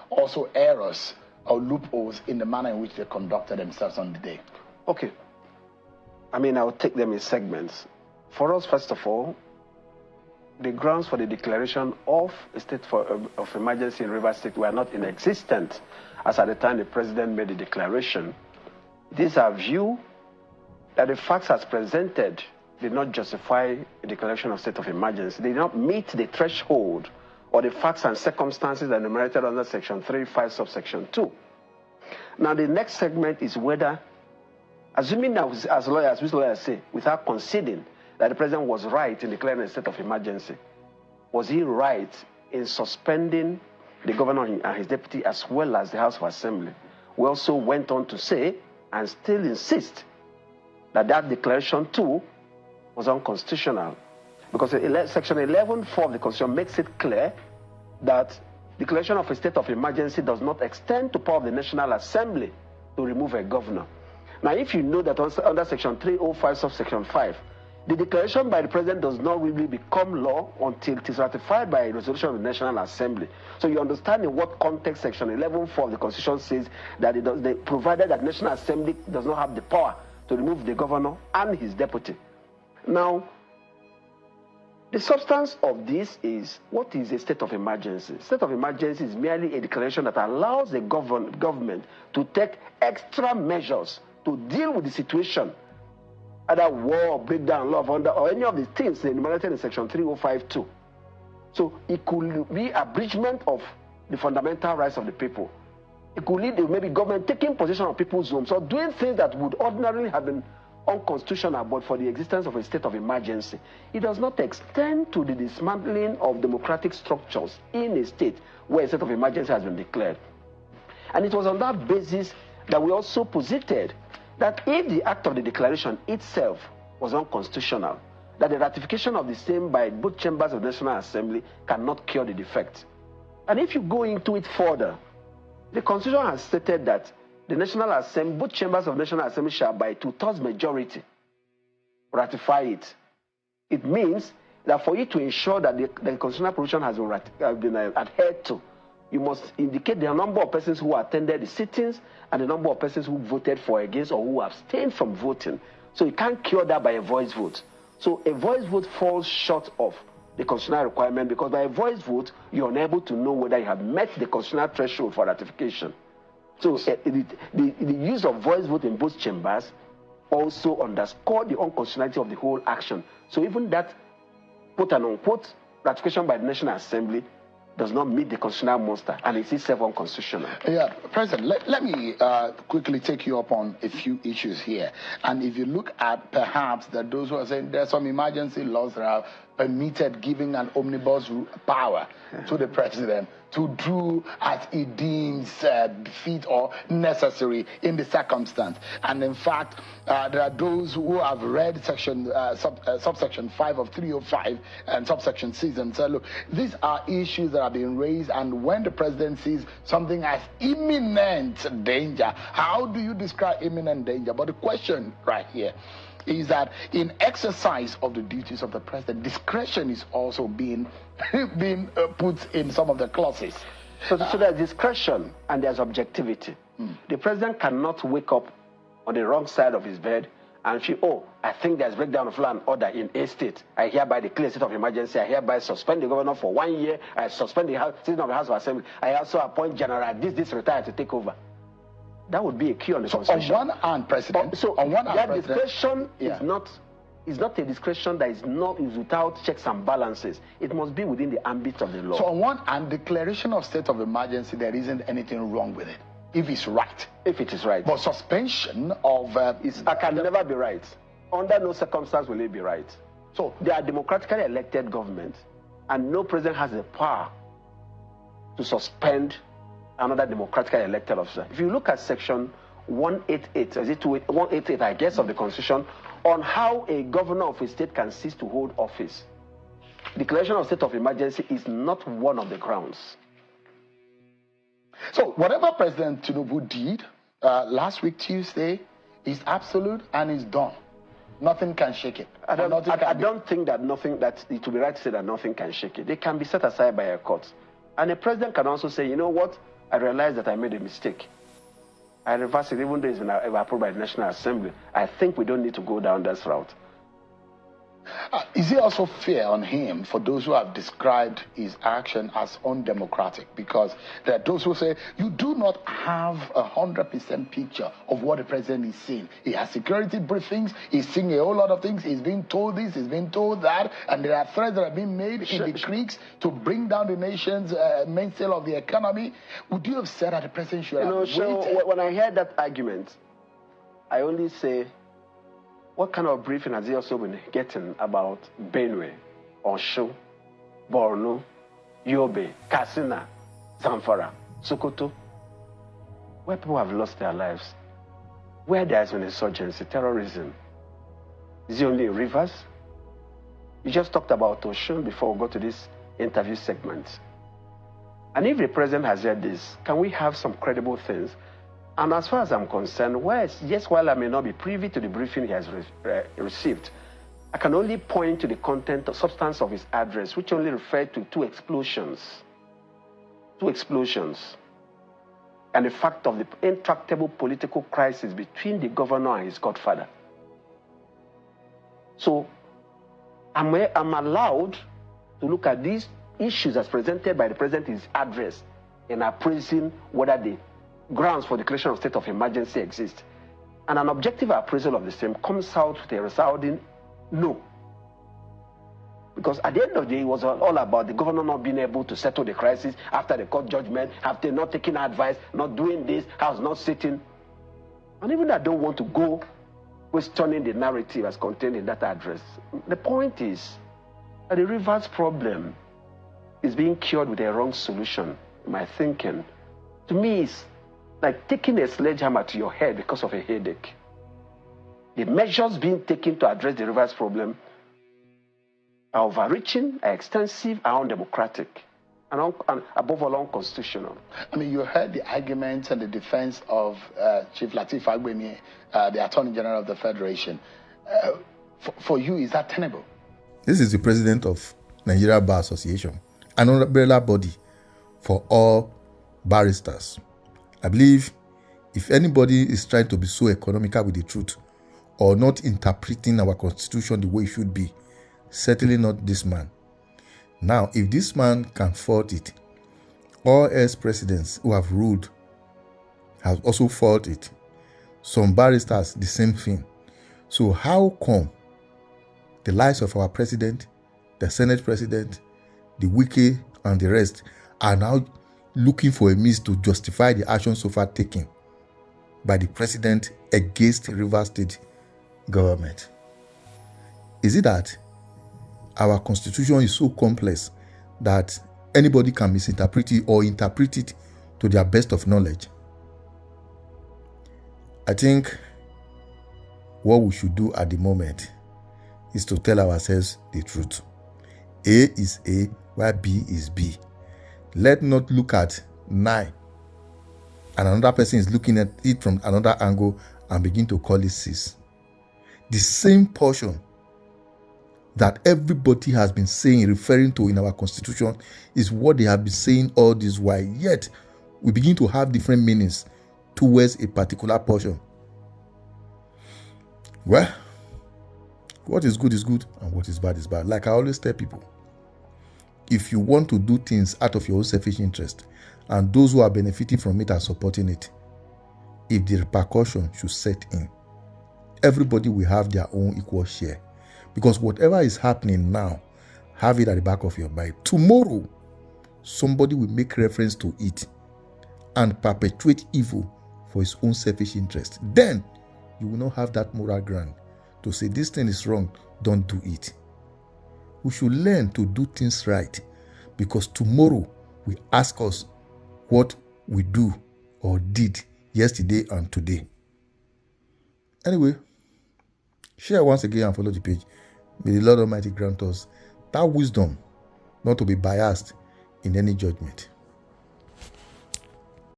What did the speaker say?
also errors or loopholes in the manner in which they conducted themselves on the day? Okay. I mean, I'll take them in segments. For us, first of all, the grounds for the declaration of a state of emergency in Rivers State were not in existence as at the time the president made the declaration. It is our view that the facts as presented did not justify a declaration of state of emergency. They did not meet the threshold or the facts and circumstances that enumerated under Section 3(5) subsection 2. Now, the next segment is whether, assuming that as lawyers say, without conceding that the president was right in declaring a state of emergency, was he right in suspending the governor and his deputy as well as the House of Assembly? We also went on to say, and still insist, that that declaration too was unconstitutional, because Section 11(4) of the Constitution makes it clear that declaration of a state of emergency does not extend to power of the National Assembly to remove a governor. Now, if you know that under Section 305 subsection 5, the declaration by the president does not really become law until it is ratified by a resolution of the National Assembly. So you understand in what context Section 11(4) of the Constitution says that provided that the National Assembly does not have the power to remove the governor and his deputy. Now, the substance of this is, what is a state of emergency? State of emergency is merely a declaration that allows the government to take extra measures to deal with the situation, either war, breakdown, law of order, or any of the things enumerated in Section 305(2). So it could be abridgment of the fundamental rights of the people. It could lead to maybe government taking possession of people's homes or doing things that would ordinarily have been unconstitutional, but for the existence of a state of emergency. It does not extend to the dismantling of democratic structures in a state where a state of emergency has been declared. And it was on that basis that we also posited that if the act of the declaration itself was unconstitutional, that the ratification of the same by both chambers of the National Assembly cannot cure the defect. And if you go into it further, the Constitution has stated that the National Assembly, both chambers of the National Assembly shall by 2/3 majority ratify it. It means that for you to ensure that the constitutional provision has been adhered to, you must indicate the number of persons who attended the sittings and the number of persons who voted for, against, or who abstained from voting. So you can't cure that by a voice vote. So a voice vote falls short of the constitutional requirement, because by a voice vote, you're unable to know whether you have met the constitutional threshold for ratification. So the use of voice vote in both chambers also underscored the unconstitutionality of the whole action. So even that quote and unquote ratification by the National Assembly does not meet the constitutional muster, and it is self-unconstitutional. Yeah, President, let me quickly take you up on a few issues here. And if you look at perhaps that those who are saying there's some emergency laws that are permitted giving an omnibus power to the president to do as he deems fit or necessary in the circumstance. And in fact, there are those who have read subsection 5 of 305 and subsection 6 and say, look, these are issues that are being raised, and when the president sees something as imminent danger, how do you describe imminent danger? But the question right here is that in exercise of the duties of the president, discretion is also being put in some of the clauses. So there's discretion and there's objectivity. The president cannot wake up on the wrong side of his bed and feel, oh, I think there's breakdown of law and order in a state. I hereby declare a state of emergency. I hereby suspend the governor for 1 year. I suspend the sitting of the House of Assembly. I also appoint General this retired to take over. That would be a key on the Constitution. On one hand, President. On one hand, that discretion is not a discretion that is without checks and balances. It must be within the ambit of the law. So on one hand, declaration of state of emergency, there isn't anything wrong with it, if it's right. If it is right. But suspension of can never be right. Under no circumstance will it be right. So they are democratically elected government, and no president has the power to suspend another democratically elected officer. If you look at section 188, is it 188, I guess, of the Constitution, on how a governor of a state can cease to hold office, declaration of state of emergency is not one of the grounds. So whatever President Tinubu did last week, Tuesday, is absolute and is done. Nothing can shake it. I don't think that it would be right to say that nothing can shake it. They can be set aside by a court. And the president can also say, you know what, I realize that I made a mistake. I reverse it, even though it's been approved by the National Assembly. I think we don't need to go down this route. Is it also fair on him for those who have described his action as undemocratic? Because there are those who say you do not have 100% picture of what the president is saying. He has security briefings, he's seeing a whole lot of things, he's being told this, he's being told that, and there are threats that are being made in the creeks to bring down the nation's mainsail of the economy. Would you have said that the president should have waited? So when I heard that argument, I only say, what kind of briefing has he also been getting about Benue, Osho, Borno, Yobe, Katsina, Zamfara, Sokoto, where people have lost their lives, where there has been insurgency, terrorism? Is he only in Rivers? You just talked about Osho before we go to this interview segment. And if the president has heard this, can we have some credible things? And as far as I'm concerned, while I may not be privy to the briefing he has received, I can only point to the content, substance of his address, which only referred to two explosions, and the fact of the intractable political crisis between the governor and his godfather. So I'm allowed to look at these issues as presented by the president in his address in appraising whether the grounds for declaration of state of emergency exist. And an objective appraisal of the same comes out with a resounding no. Because at the end of the day, it was all about the governor not being able to settle the crisis after the court judgment, after not taking advice, not doing this, house not sitting. And even I don't want to go questioning the narrative as contained in that address. The point is that the Rivers problem is being cured with a wrong solution, in my thinking. To me, it's like taking a sledgehammer to your head because of a headache. The measures being taken to address the Rivers problem are overreaching, are extensive, are undemocratic, and above all, unconstitutional. I mean, you heard the arguments and the defense of Chief Lateef Fagbemi, the Attorney General of the Federation. For you, is that tenable? This is the president of Nigeria Bar Association, an umbrella body for all barristers. I believe if anybody is trying to be so economical with the truth or not interpreting our constitution the way it should be, certainly not this man. Now, if this man can fault it, all ex-presidents who have ruled have also faulted it. Some barristers, the same thing. So how come the lives of our president, the Senate president, the Wike and the rest are now looking for a means to justify the action so far taken by the president against the Rivers State government? Is it that our constitution is so complex that anybody can misinterpret it or interpret it to their best of knowledge? I think what we should do at the moment is to tell ourselves the truth. A is A, while B is B. Let's not look at 9 and another person is looking at it from another angle and begin to call it 6. The same portion that everybody has been saying, referring to in our constitution, is what they have been saying all this while. Yet, we begin to have different meanings towards a particular portion. Well, what is good and what is bad is bad. Like I always tell people, if you want to do things out of your own selfish interest, and those who are benefiting from it are supporting it, if the repercussion should set in, everybody will have their own equal share. Because whatever is happening now, have it at the back of your mind. Tomorrow, somebody will make reference to it and perpetuate evil for his own selfish interest. Then, you will not have that moral ground to say this thing is wrong, don't do it. We should learn to do things right, because tomorrow will ask us what we do or did yesterday and today. Anyway, share once again and follow the page. May the Lord Almighty grant us that wisdom not to be biased in any judgment.